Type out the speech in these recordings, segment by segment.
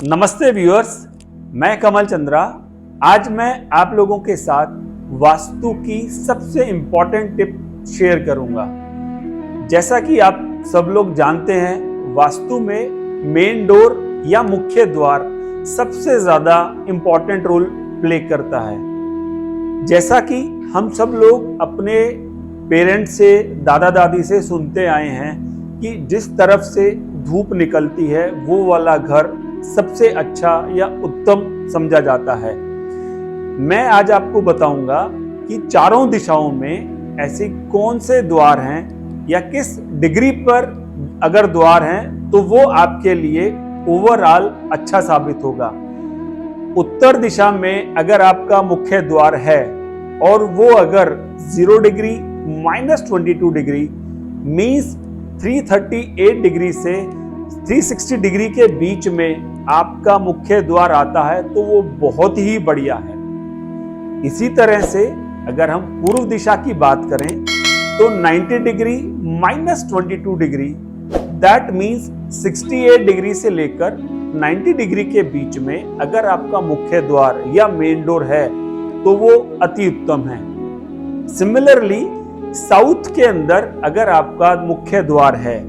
नमस्ते व्यूअर्स, मैं कमल चंद्रा। आज मैं आप लोगों के साथ वास्तु की सबसे इंपॉर्टेंट टिप शेयर करूंगा। जैसा कि आप सब लोग जानते हैं, वास्तु में मेन डोर या मुख्य द्वार सबसे ज्यादा इंपॉर्टेंट रोल प्ले करता है। जैसा कि हम सब लोग अपने पेरेंट्स से, दादा दादी से सुनते आए हैं कि जिस तरफ से धूप निकलती है वो वाला घर सबसे अच्छा या उत्तम समझा जाता है। मैं आज आपको बताऊंगा कि चारों दिशाओं में ऐसे कौन से द्वार हैं या किस डिग्री पर अगर द्वार हैं तो वो आपके लिए ओवरऑल अच्छा साबित होगा। उत्तर दिशा में अगर आपका मुख्य द्वार है और वो अगर 0 डिग्री -22 डिग्री मीन्स 338 डिग्री से 360 डिग्री के बीच में आपका मुख्य द्वार आता है तो वो बहुत ही बढ़िया है। इसी तरह से अगर हम पूर्व दिशा की बात करें तो 90 degree -22 degree that means 68 degree से लेकर 90 डिग्री के बीच में अगर आपका मुख्य द्वार या मेन डोर है तो वो अति उत्तम है। सिमिलरली साउथ के अंदर अगर आपका मुख्य द्वार है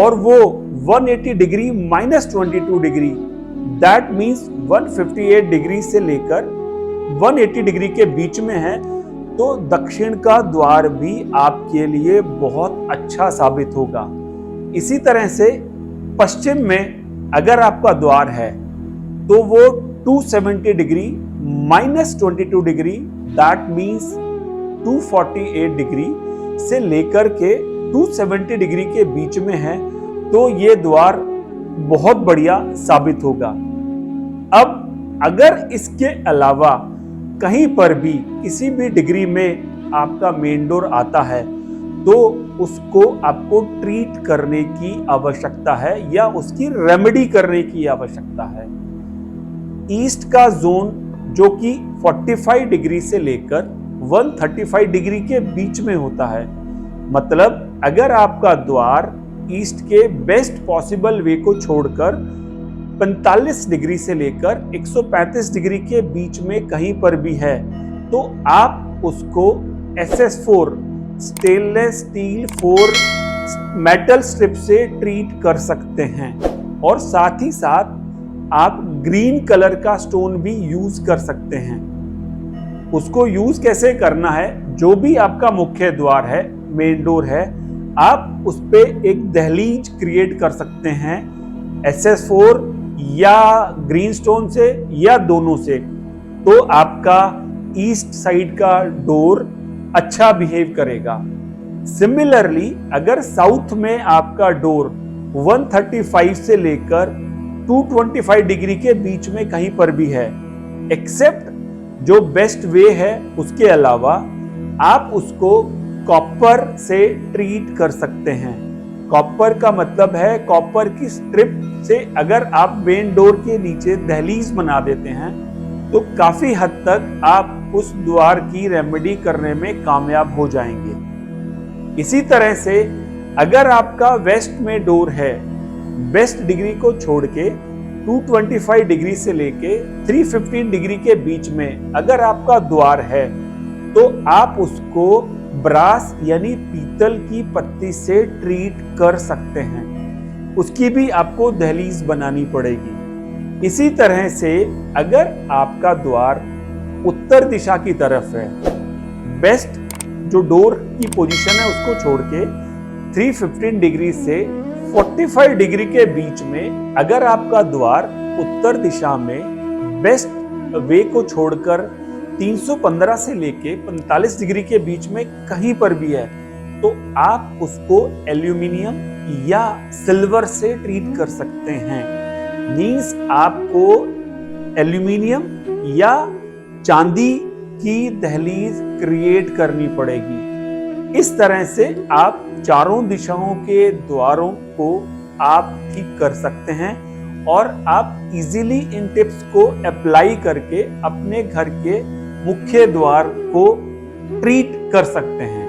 और वो 180 degree -22 degree that means 158 degree से लेकर 180 डिग्री के बीच में है तो दक्षिण का द्वार भी आपके लिए बहुत अच्छा साबित होगा। इसी तरह से पश्चिम में अगर आपका द्वार है तो वो 270 degree -22 degree that means 248 degree से लेकर के 270 डिग्री के बीच में है तो ये द्वार बहुत बढ़िया साबित होगा। अब अगर इसके अलावा कहीं पर भी किसी भी डिग्री में आपका मेन डोर आता है तो उसको आपको ट्रीट करने की आवश्यकता है या उसकी रेमेडी करने की आवश्यकता है। ईस्ट का जोन जो कि 45 डिग्री से लेकर 135 डिग्री के बीच में होता है, मतलब अगर आपका द्वार ईस्ट के बेस्ट पॉसिबल वे को छोड़कर 45 डिग्री से लेकर 135 डिग्री के बीच में कहीं पर भी है तो आप उसको SS4 stainless steel 4 metal strip से ट्रीट कर सकते हैं और साथ ही साथ आप ग्रीन कलर का स्टोन भी यूज कर सकते हैं। उसको यूज कैसे करना है, जो भी आपका मुख्य द्वार है, मेन डोर है, आप उस पे एक दहलीज क्रिएट कर सकते हैं SS4 या ग्रीन स्टोन से या दोनों से, तो आपका ईस्ट साइड का डोर अच्छा बिहेव करेगा। सिमिलरली अगर साउथ में आपका डोर 135 से लेकर 225 डिग्री के बीच में कहीं पर भी है, एक्सेप्ट जो बेस्ट वे है उसके अलावा आप उसको कॉपर से ट्रीट कर सकते हैं। कॉपर का मतलब है कॉपर की स्ट्रिप से अगर आप मेन डोर के नीचे दहलीज बना देते हैं तो काफी हद तक आप उस द्वार की रेमेडी करने में कामयाब हो जाएंगे। इसी तरह से अगर आपका वेस्ट में डोर है, बेस्ट डिग्री को छोड़ के 225 डिग्री से लेके 315 डिग्री के बीच में अगर आपका द्वार है तो आप उसको ब्रास यानी पीतल की पत्ती से ट्रीट कर सकते हैं। उसकी भी आपको दहलीज बनानी पड़ेगी। इसी तरह से अगर आपका द्वार उत्तर दिशा की तरफ है, बेस्ट जो डोर की पोजीशन है उसको छोड़ के 315 डिग्री से 45 डिग्री के बीच में अगर आपका द्वार उत्तर दिशा में बेस्ट वे को छोड़कर 315 से लेके 45 डिग्री के बीच में कहीं पर भी है तो आप उसको एल्यूमिनियम या सिल्वर से ट्रीट कर सकते हैं। मींस आपको एल्यूमिनियम या चांदी की दहलीज क्रिएट करनी पड़ेगी। इस तरह से आप चारों दिशाओं के द्वारों को आप ठीक कर सकते हैं और आप इजीली इन टिप्स को अप्लाई करके अपने घर के मुख्य द्वार को ट्रीट कर सकते हैं।